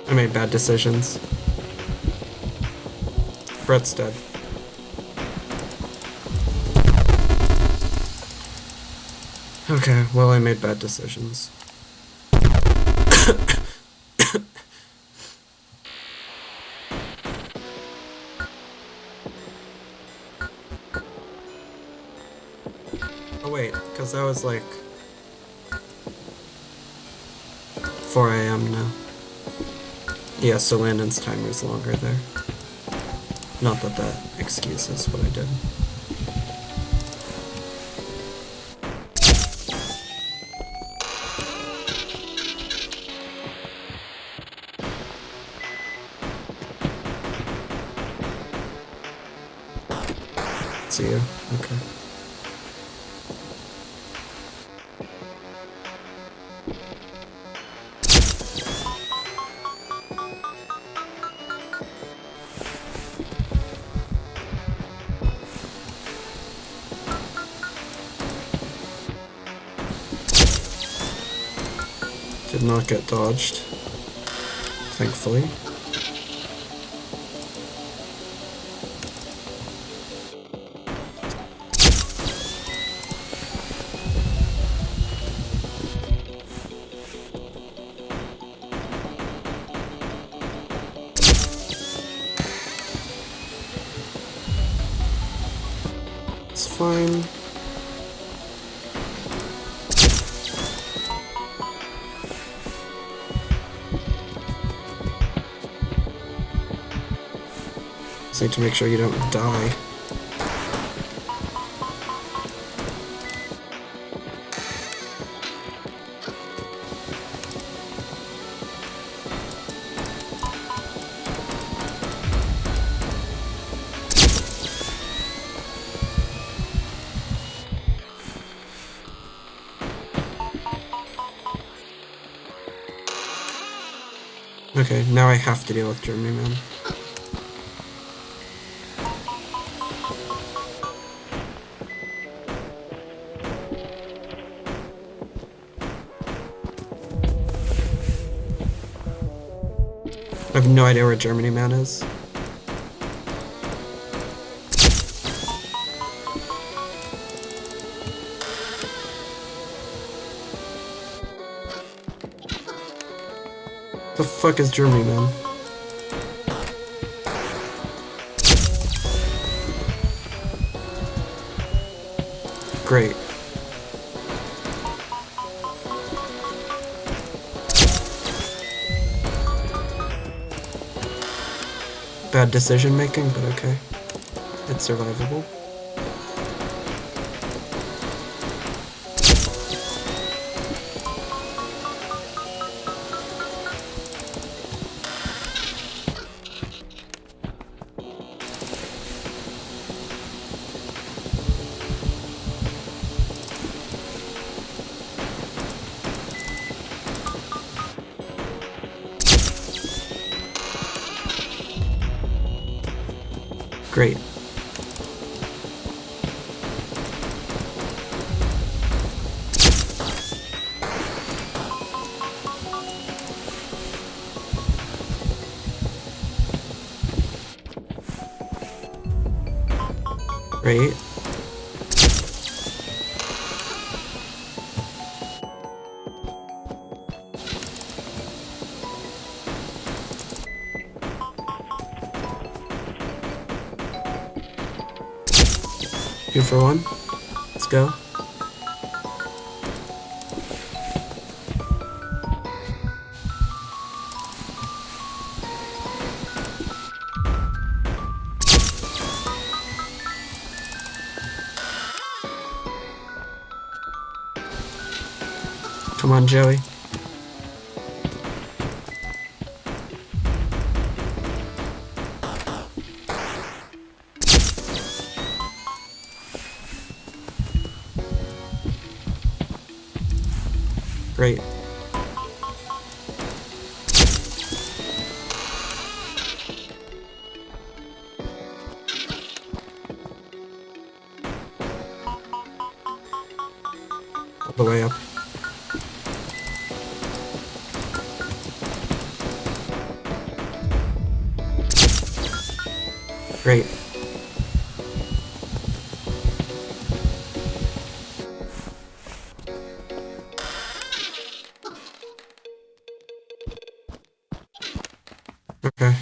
I made bad decisions. Brett's dead. Okay, well, I made bad decisions. Oh wait, because that was like 4 AM now. Yeah, so Landon's timer's longer there. Not that that excuses what I did. See you. Okay. Did not get dodged, thankfully. fine. Just need to make sure you don't die. Okay, now I have to deal with Germany Man. I have no idea where Germany Man is. The fuck is Germany Man? Great. Bad decision making, but okay. It's survivable. Great. Great. Two for one. Let's go. Come on, Joey. Great. All the way up. Great. Okay.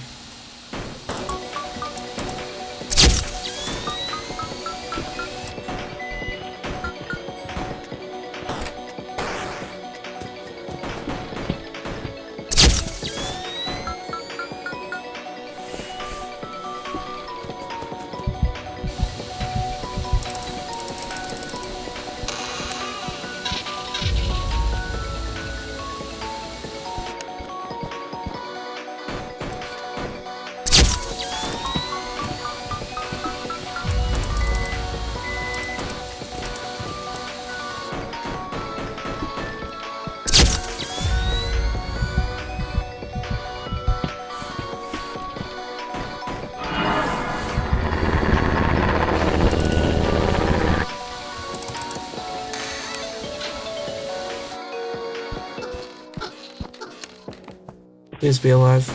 Please be alive.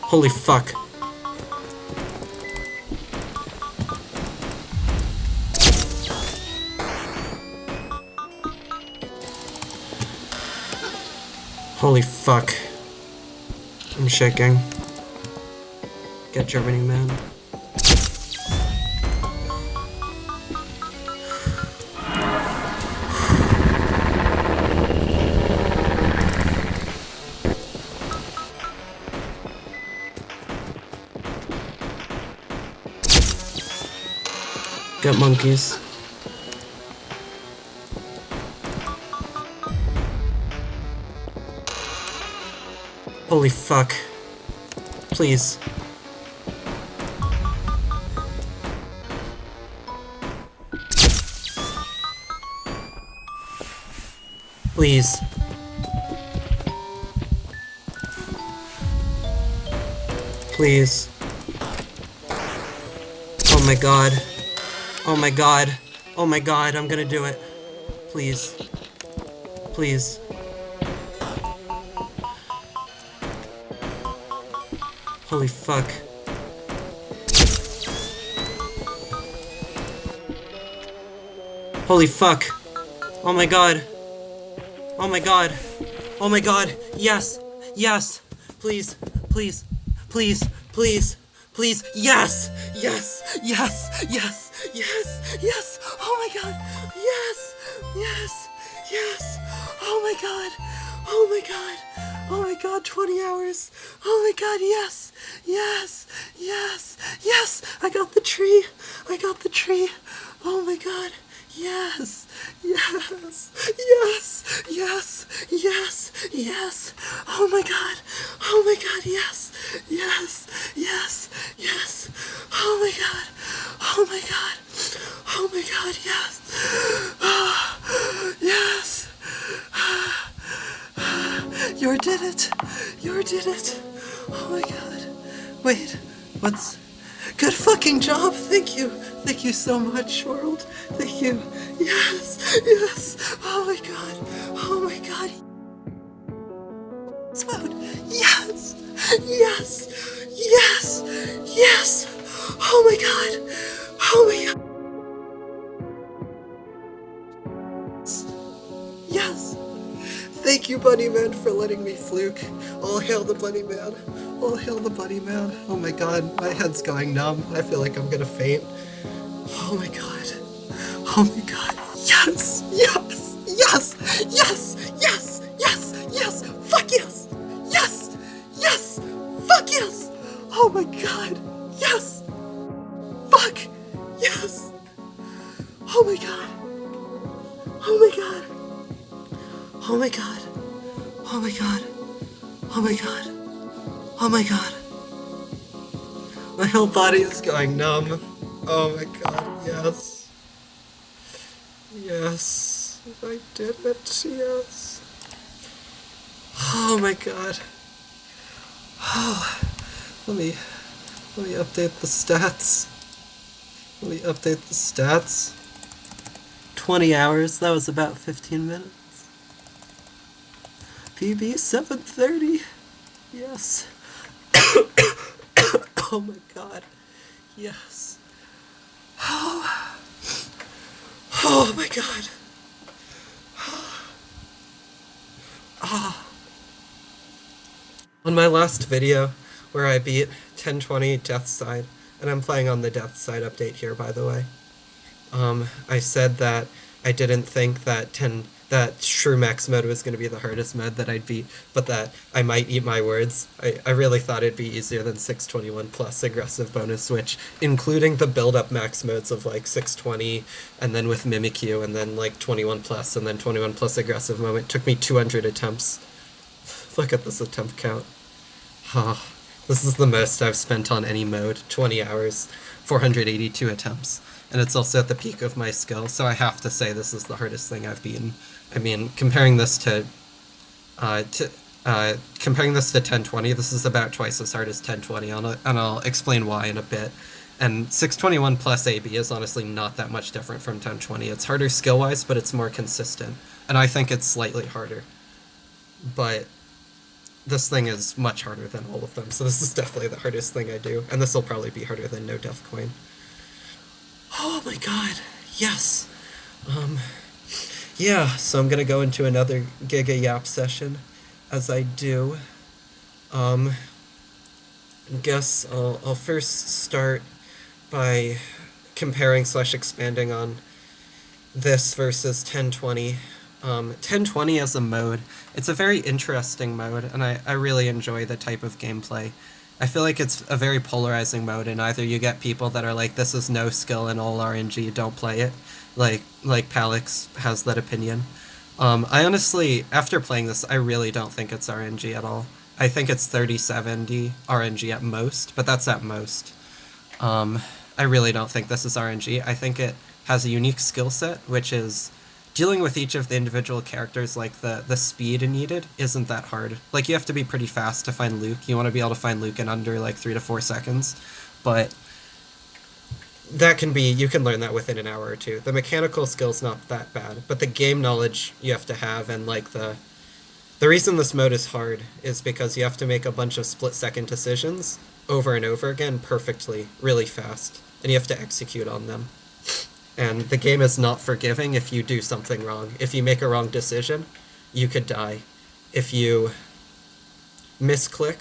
Holy fuck. Holy fuck. I'm shaking. Get Germany, man. Get monkeys. Holy fuck. Please. Please. Please. Oh my god. Oh my god. Oh my god, I'm gonna do it. Please. Please. Holy fuck. Holy fuck. Oh my god. Oh my god. Oh my god. Yes. Yes. Please. Please. Please. Please. Please. Yes. Yes. Yes. Yes. Yes. Yes. Oh my god. Yes. Yes. Yes. Oh my god. Oh my god. Oh my god. 20 hours. Oh my god. Yes. Yes. Yes. Yes. I got the tree. I got the tree. Oh my god. Yes, yes, yes, yes, yes, yes. Oh my god, yes, yes, yes, yes. Oh my god, oh my god, oh my god, yes. Yes. You did it, you did it. Oh my god. Wait, what's... Good fucking job, thank you. Thank you so much, world. Thank you. Yes, yes. Oh my god. Oh my god. Mode. Yes, yes, yes, yes. Oh my god. Oh my god. Yes. Thank you, Bunny Man, for letting me fluke. All hail the Bunny Man. All hail the Bunny Man. Oh my god, my head's going numb. I feel like I'm gonna faint. Oh my god. Oh my god. Yes! Yes! Yes! Yes! Yes! Yes! Yes! Fuck yes! Yes! Yes! Fuck yes! Oh my god! Yes! Fuck! Yes! Oh my god! Oh my god! Oh my god! Oh my god! Oh my god! Oh my god. My whole body is going numb. Oh my god, yes. Yes. I did it, yes. Oh my god. Oh. Let me update the stats. Let me update the stats. 20 hours, that was about 15 minutes. PB 730. Yes. Oh my god. Yes. Oh. Oh my god. Oh. On my last video, where I beat 1020 DEATHSIDE, and I'm playing on the DEATHSIDE update here, by the way, I said that I didn't think that Shrew Max mode was going to be the hardest mode that I'd beat, but that I might eat my words. I really thought it'd be easier than 621 plus aggressive bonus switch, including the build-up max modes of like 620, and then with Mimikyu, and then like 21 plus, and then 21 plus aggressive moment. It took me 200 attempts. Look at this attempt count. Oh, this is the most I've spent on any mode. 20 hours, 482 attempts. And it's also at the peak of my skill, so I have to say this is the hardest thing I've beaten. I mean, comparing this to 1020, this is about twice as hard as 1020, and I'll explain why in a bit. And 621 plus AB is honestly not that much different from 1020. It's harder skill-wise, but it's more consistent. And I think it's slightly harder. But this thing is much harder than all of them, so this is definitely the hardest thing I do. And this will probably be harder than No Death Coin. Oh my god, yes. Yeah, so I'm gonna go into another Giga Yap session. As I do, guess I'll first start by comparing / expanding on this versus 1020. 1020 as a mode, it's a very interesting mode, and I really enjoy the type of gameplay. I feel like it's a very polarizing mode, and either you get people that are like, this is no skill and all RNG, don't play it, like Palix has that opinion. I honestly, after playing this, I really don't think it's RNG at all. I think it's 30-70 RNG at most, but that's at most. I really don't think this is RNG. I think it has a unique skill set, which is dealing with each of the individual characters, like the speed needed isn't that hard. Like, you have to be pretty fast to find Luke. You want to be able to find Luke in under like 3 to 4 seconds, but that can be, you can learn that within an hour or two. The mechanical skill's not that bad, but the game knowledge you have to have, and like the reason this mode is hard is because you have to make a bunch of split-second decisions over and over again perfectly, really fast, and you have to execute on them. And the game is not forgiving if you do something wrong. If you make a wrong decision, you could die. If you misclick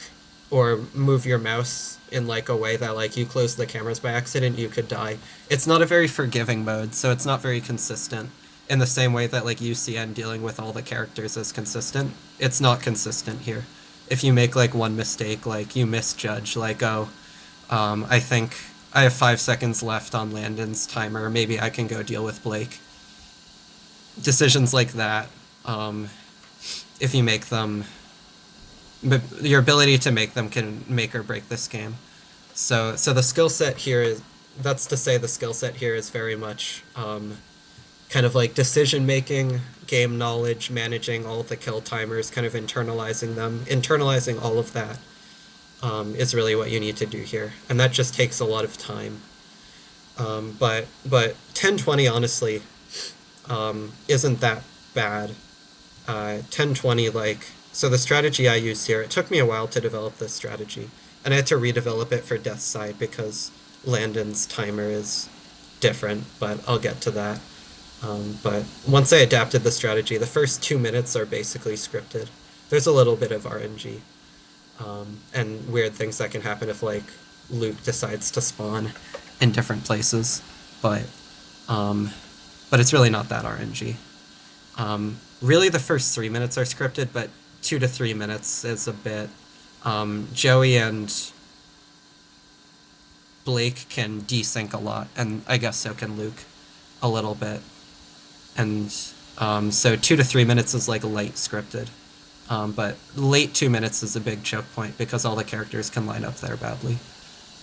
or move your mouse in like a way that like you close the cameras by accident, you could die. It's not a very forgiving mode, so it's not very consistent. In the same way that like UCN dealing with all the characters is consistent, it's not consistent here. If you make like one mistake, like you misjudge, like, oh, I think I have 5 seconds left on Landon's timer, maybe I can go deal with Blake. Decisions like that, if you make them, but your ability to make them can make or break this game. So the skill set here is, that's to say the skill set here is very much kind of like decision making, game knowledge, managing all the kill timers, kind of internalizing them, internalizing all of that. Is really what you need to do here, and that just takes a lot of time. But 1020 honestly isn't that bad. 1020, like, so the strategy I used here, it took me a while to develop this strategy, and I had to redevelop it for DEATHSIDE because Landon's timer is different, but I'll get to that. But once I adapted the strategy, the first 2 minutes are basically scripted. There's a little bit of RNG. And weird things that can happen if, like, Luke decides to spawn in different places, but it's really not that RNG. Really, the first 3 minutes are scripted, but 2 to 3 minutes is a bit. Joey and Blake can desync a lot, and I guess so can Luke a little bit. And so 2 to 3 minutes is like light scripted. But late 2 minutes is a big choke point because all the characters can line up there badly,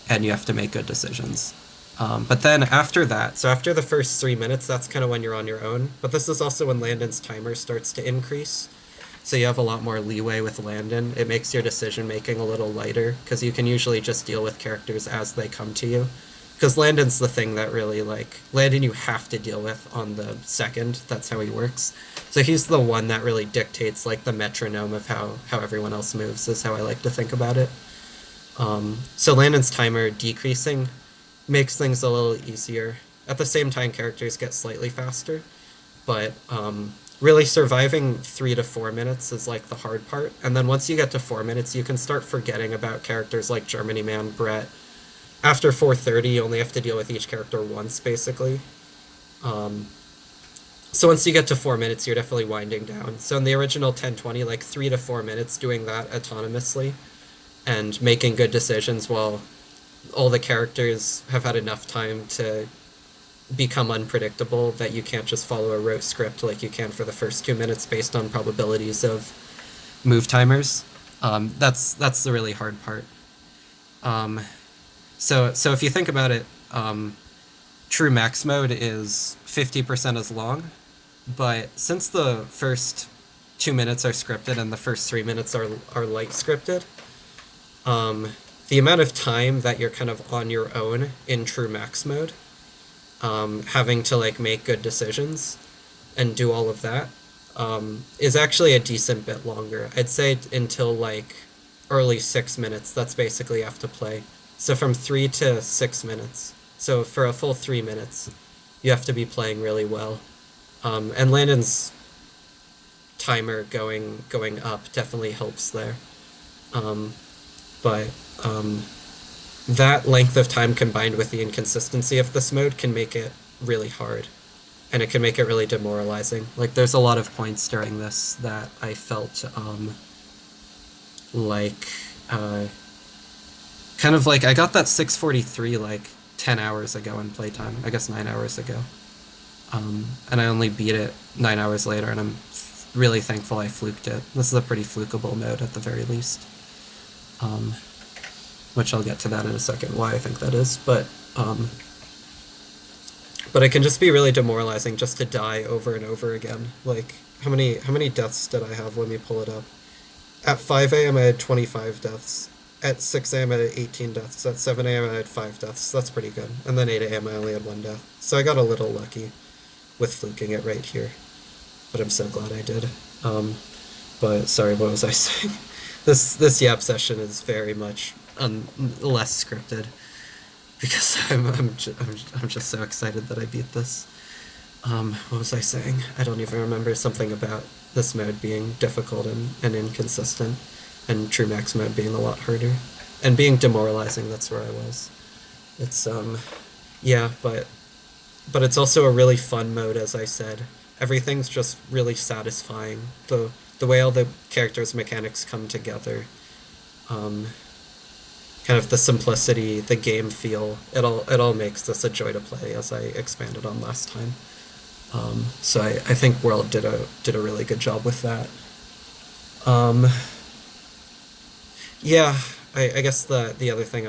and you have to make good decisions. But then after that, so after the first 3 minutes, that's kind of when you're on your own. But this is also when Landon's timer starts to increase, so you have a lot more leeway with Landon. It makes your decision making a little lighter because you can usually just deal with characters as they come to you. Because Landon's the thing that really, like, Landon you have to deal with on the second. That's how he works. So he's the one that really dictates, like, the metronome of how everyone else moves, is how I like to think about it. So Landon's timer decreasing makes things a little easier. At the same time, characters get slightly faster. But really surviving 3 to 4 minutes is, like, the hard part. And then once you get to 4 minutes, you can start forgetting about characters like Germany Man, Brett. After 4:30, you only have to deal with each character once, basically. So once you get to 4 minutes, you're definitely winding down. So in the original 1020, like 3 to 4 minutes doing that autonomously and making good decisions while all the characters have had enough time to become unpredictable that you can't just follow a rote script like you can for the first 2 minutes based on probabilities of move timers. That's the really hard part. So if you think about it, true max mode is 50% as long, but since the first 2 minutes are scripted and the first 3 minutes are light scripted, the amount of time that you're kind of on your own in true max mode, having to like make good decisions and do all of that, is actually a decent bit longer. I'd say until like early 6 minutes, that's basically you have to play. So from 3 to 6 minutes. So for a full 3 minutes, you have to be playing really well. And Landon's timer going up definitely helps there. But that length of time combined with the inconsistency of this mode can make it really hard. And it can make it really demoralizing. Like, there's a lot of points during this that I felt like kind of like, I got that 643 like 10 hours ago in playtime, I guess 9 hours ago. And I only beat it 9 hours later, and I'm really thankful I fluked it. This is a pretty flukable mode at the very least. Which I'll get to that in a second, why I think that is, but it can just be really demoralizing just to die over and over again. Like, how many deaths did I have? Let me pull it up. At 5 a.m. I had 25 deaths. At 6 a.m. I had 18 deaths. At 7 a.m. I had 5 deaths. That's pretty good. And then 8 a.m. I only had 1 death. So I got a little lucky with fluking it right here. But I'm so glad I did. But sorry, what was I saying? This Yap session is very much less scripted, because I'm just so excited that I beat this. What was I saying? I don't even remember. Something about this mode being difficult and inconsistent, and true max mode being a lot harder, and being demoralizing. That's where I was. It's yeah, but it's also a really fun mode, as I said. Everything's just really satisfying. The way all the characters' mechanics come together, kind of the simplicity, the game feel, it all makes this a joy to play, as I expanded on last time. So I think Welp did a really good job with that. Yeah, I guess the other thing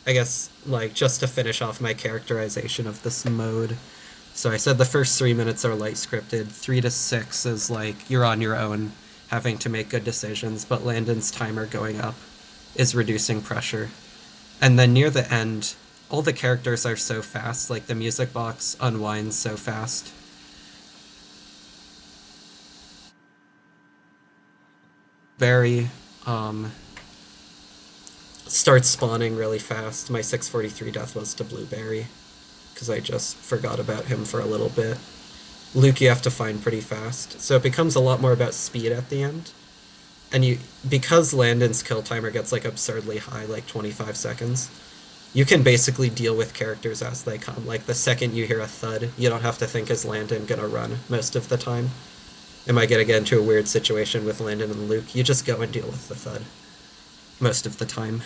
I guess, like, just to finish off my characterization of this mode. So I said the first 3 minutes are light scripted, 3 to 6 is like you're on your own, having to make good decisions, but Landon's timer going up is reducing pressure. And then near the end, all the characters are so fast, like the music box unwinds so fast. Barry starts spawning really fast. My 643 death was to Blueberry, because I just forgot about him for a little bit. Luke you have to find pretty fast, so it becomes a lot more about speed at the end. And because Landon's kill timer gets like absurdly high, like 25 seconds, you can basically deal with characters as they come. Like, the second you hear a thud, you don't have to think, is Landon gonna run most of the time? Am I gonna get into a weird situation with Landon and Luke? You just go and deal with the thud most of the time.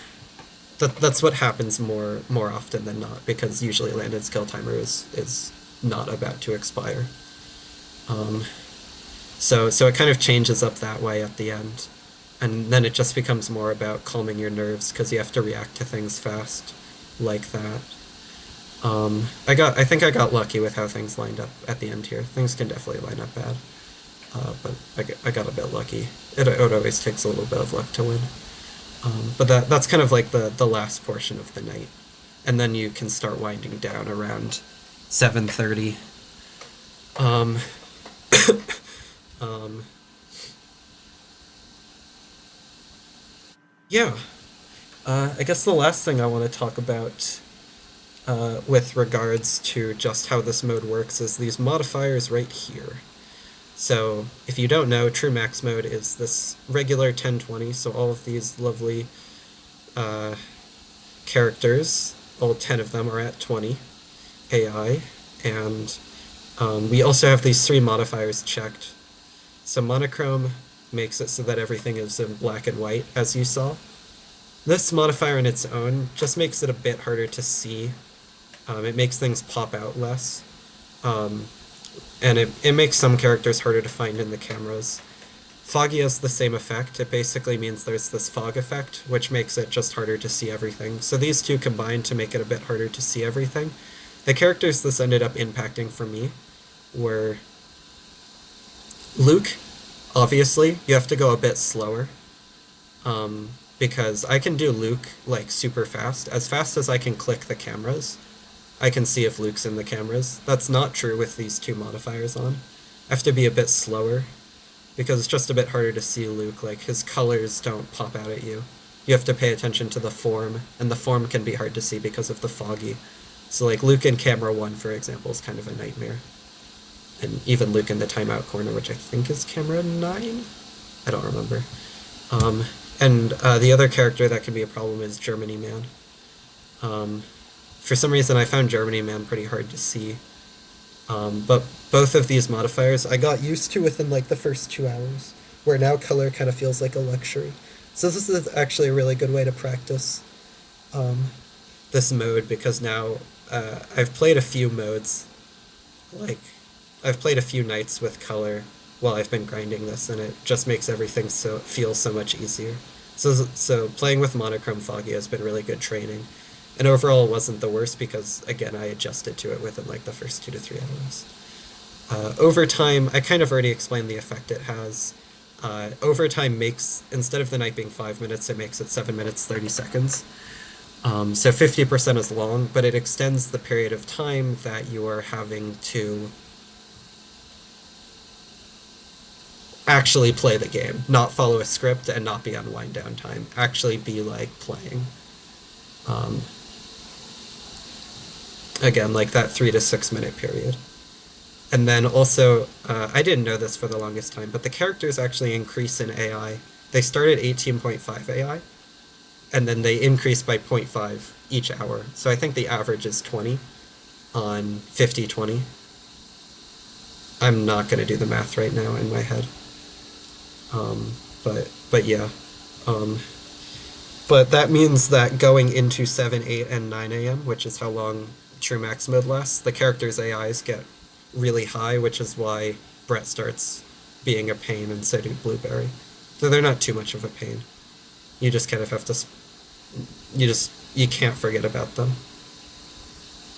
That's what happens more often than not, because usually Landon's kill timer is not about to expire. So it kind of changes up that way at the end, and then it just becomes more about calming your nerves, because you have to react to things fast, like that. I think I got lucky with how things lined up at the end here. Things can definitely line up bad, but I got a bit lucky. It always takes a little bit of luck to win. But that's kind of like the last portion of the night, and then you can start winding down around 7:30. Yeah, I guess the last thing I want to talk about with regards to just how this mode works is these modifiers right here. So, if you don't know, true max mode is this regular 1020, so all of these lovely characters, all 10 of them are at 20 AI, and we also have these 3 modifiers checked. So monochrome makes it so that everything is in black and white, as you saw. This modifier on its own just makes it a bit harder to see. It makes things pop out less. And it makes some characters harder to find in the cameras. Foggy has the same effect. It basically means there's this fog effect, which makes it just harder to see everything. So these two combine to make it a bit harder to see everything. The characters this ended up impacting for me were Luke. Obviously, you have to go a bit slower, because I can do Luke like super fast as I can click the cameras. I can see if Luke's in the cameras. That's not true with these 2 modifiers on. I have to be a bit slower, because it's just a bit harder to see Luke. Like, his colors don't pop out at you. You have to pay attention to the form, and the form can be hard to see because of the foggy. So like Luke in camera 1, for example, is kind of a nightmare. And even Luke in the timeout corner, which I think is camera 9? I don't remember. And the other character that can be a problem is Germany Man. For some reason I found Germany Man pretty hard to see. But both of these modifiers I got used to within like the first 2 hours, where now color kind of feels like a luxury. So this is actually a really good way to practice. this mode because now I've played a few modes. Like, I've played a few nights with color while I've been grinding this, and it just makes everything feel so much easier. So playing with monochrome foggy has been really good training, and overall it wasn't the worst because, again, I adjusted to it within like the first 2 to 3 hours. Over time, I kind of already explained the effect it has. Overtime makes, instead of the night being 5 minutes, it makes it 7 minutes 30 seconds. So 50% is long, but it extends the period of time that you are having to actually play the game, not follow a script and not be on wind down time. Actually be like playing. Again, like that 3 to 6 minute period. And then also, I didn't know this for the longest time, but the characters actually increase in AI. They start at 18.5 AI, and then they increase by 0.5 each hour. So I think the average is 20 on 50/20. I'm not going to do the math right now in my head. But yeah. But that means that going into 7, 8, and 9 a.m., which is how long true max mode lasts, the characters' AIs get really high, which is why Brett starts being a pain, and so do Blueberry. So they're not too much of a pain. You just kind of have to... You can't forget about them.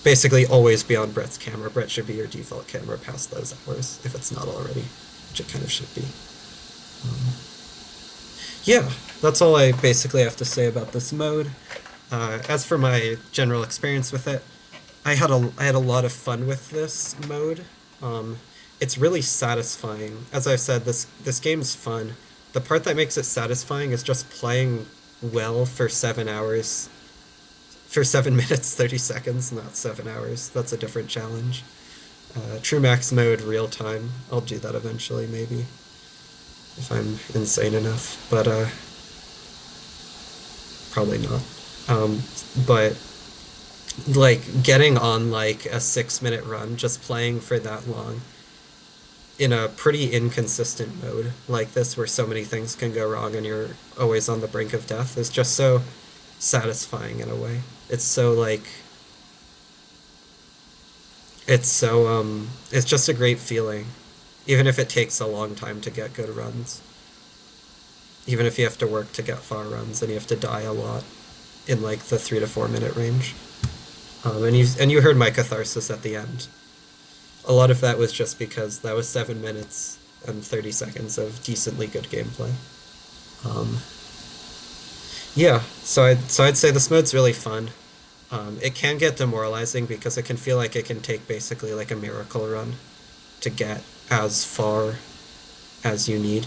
Basically, always be on Brett's camera. Brett should be your default camera past those hours, if it's not already, which it kind of should be. Yeah, that's all I basically have to say about this mode. As for my general experience with it, I had a lot of fun with this mode. It's really satisfying. As I've said, this game's fun. The part that makes it satisfying is just playing well for 7 hours. For 7 minutes 30 seconds, not 7 hours. That's a different challenge. True max mode, real time. I'll do that eventually, maybe, if I'm insane enough. But probably not. But like getting on like a 6-minute run, just playing for that long in a pretty inconsistent mode like this, where so many things can go wrong and you're always on the brink of death, is just so satisfying in a way. It's so like, it's just a great feeling, even if it takes a long time to get good runs. Even if you have to work to get far runs and you have to die a lot in like the 3 to 4 minute range. And you heard my catharsis at the end. A lot of that was just because that was 7 minutes and 30 seconds of decently good gameplay. Yeah, so I'd say this mode's really fun. It can get demoralizing because it can feel like it can take basically like a miracle run to get as far as you need.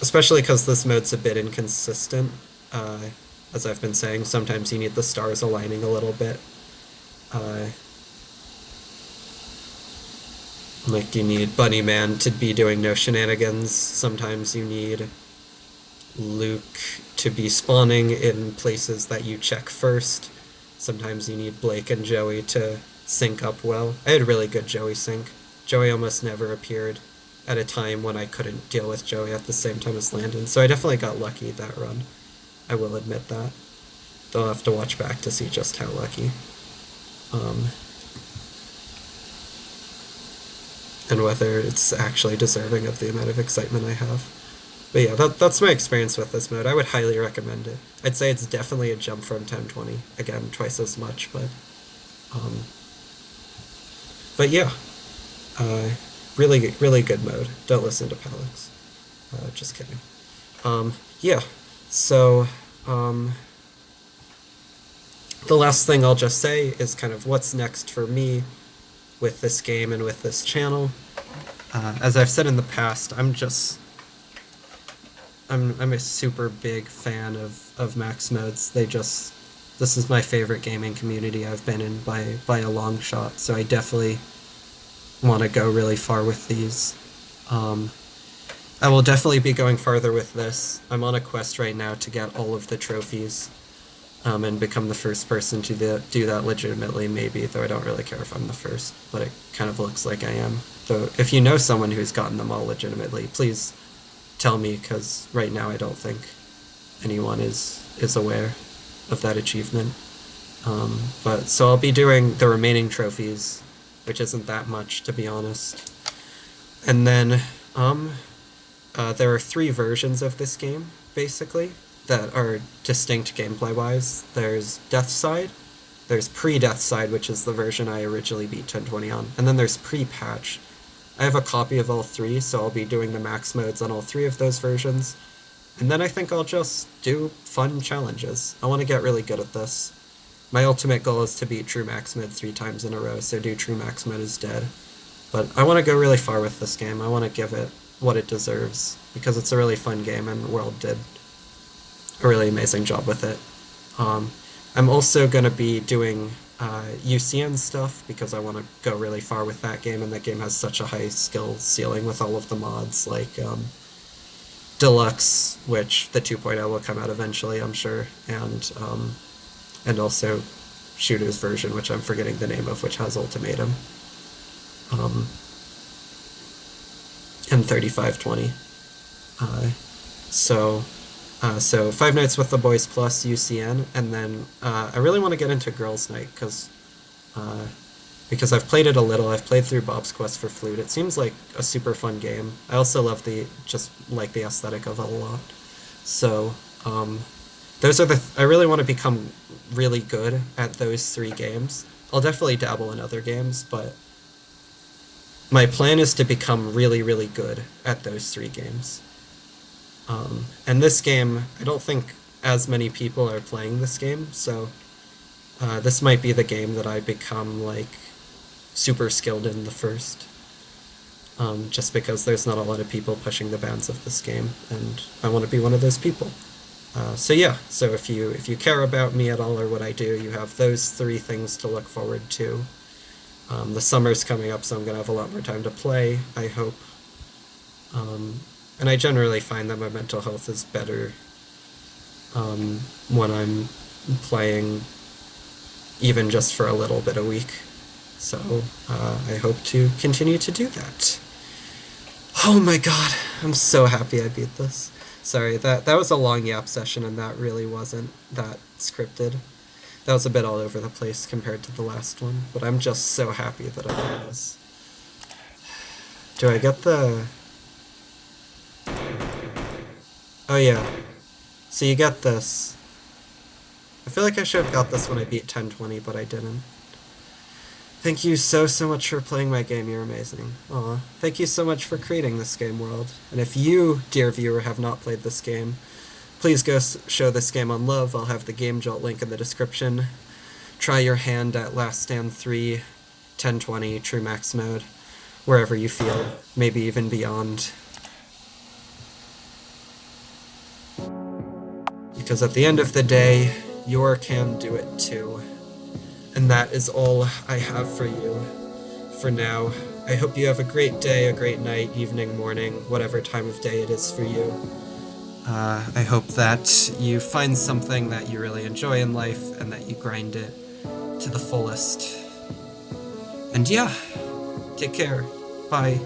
Especially because this mode's a bit inconsistent. As I've been saying, sometimes you need the stars aligning a little bit. Like, you need Bunnyman to be doing no shenanigans. Sometimes you need Luke to be spawning in places that you check first. Sometimes you need Blake and Joey to sync up well. I had really good Joey sync. Joey almost never appeared at a time when I couldn't deal with Joey at the same time as Landon, so I definitely got lucky that run. I will admit that. Though I'll have to watch back to see just how lucky. And whether it's actually deserving of the amount of excitement I have. But yeah, that's my experience with this mode. I would highly recommend it. I'd say it's definitely a jump from 1020. Again, twice as much, but yeah. Really, really good mode. Don't listen to Palix. Just kidding. Yeah, so, the last thing I'll just say is kind of what's next for me with this game and with this channel. As I've said in the past, I'm a super big fan of max modes. This is my favorite gaming community I've been in by a long shot, so I definitely want to go really far with these. I will definitely be going farther with this. I'm on a quest right now to get all of the trophies, and become the first person to do that legitimately, maybe, though I don't really care if I'm the first, but it kind of looks like I am. Though, if you know someone who's gotten them all legitimately, please tell me, because right now I don't think anyone is aware of that achievement. But so I'll be doing the remaining trophies, which isn't that much, to be honest. And then there are 3 versions of this game, basically, that are distinct gameplay-wise. There's DEATHSIDE, there's pre-DEATHSIDE, which is the version I originally beat 1020 on, and then there's pre-patch. I have a copy of all 3, so I'll be doing the max modes on all 3 of those versions. And then I think I'll just do fun challenges. I want to get really good at this. My ultimate goal is to beat True Max Mode 3 times in a row, so do True Max Mode is dead. But I want to go really far with this game. I want to give it what it deserves, because it's a really fun game and World did a really amazing job with it. I'm also going to be doing UCN stuff, because I want to go really far with that game, and that game has such a high skill ceiling with all of the mods, like Deluxe, which the 2.0 will come out eventually, I'm sure, and also Shooter's version, which I'm forgetting the name of, which has Ultimatum. And 3520. So Five Nights with the Boys plus UCN, and then I really want to get into Girls Night, because I've played it a little. I've played through Bob's Quest for Flute. It seems like a super fun game. I also love the aesthetic of it a lot. So those are I really want to become really good at those 3 games. I'll definitely dabble in other games, but my plan is to become really, really good at those 3 games. And this game, I don't think as many people are playing this game, so this might be the game that I become, like, super skilled in the first. Just because there's not a lot of people pushing the bounds of this game, and I want to be one of those people. So yeah, so if you care about me at all or what I do, you have those 3 things to look forward to. The summer's coming up, so I'm going to have a lot more time to play, I hope. And I generally find that my mental health is better when I'm playing even just for a little bit a week. So I hope to continue to do that. Oh my god, I'm so happy I beat this. Sorry, that was a long yap session, and that really wasn't that scripted. That was a bit all over the place compared to the last one, but I'm just so happy that I did this. Do I get the... Oh yeah. So you get this. I feel like I should have got this when I beat 1020, but I didn't. Thank you so much for playing my game, you're amazing. Aw, thank you so much for creating this game, World. And if you, dear viewer, have not played this game, please go show this game on love. I'll have the Game Jolt link in the description. Try your hand at Last Stand 3, 1020, True Max Mode, wherever you feel, maybe even beyond. Because at the end of the day, you can do it too. And that is all I have for you for now. I hope you have a great day, a great night, evening, morning, whatever time of day it is for you. I hope that you find something that you really enjoy in life and that you grind it to the fullest. And yeah, take care. Bye.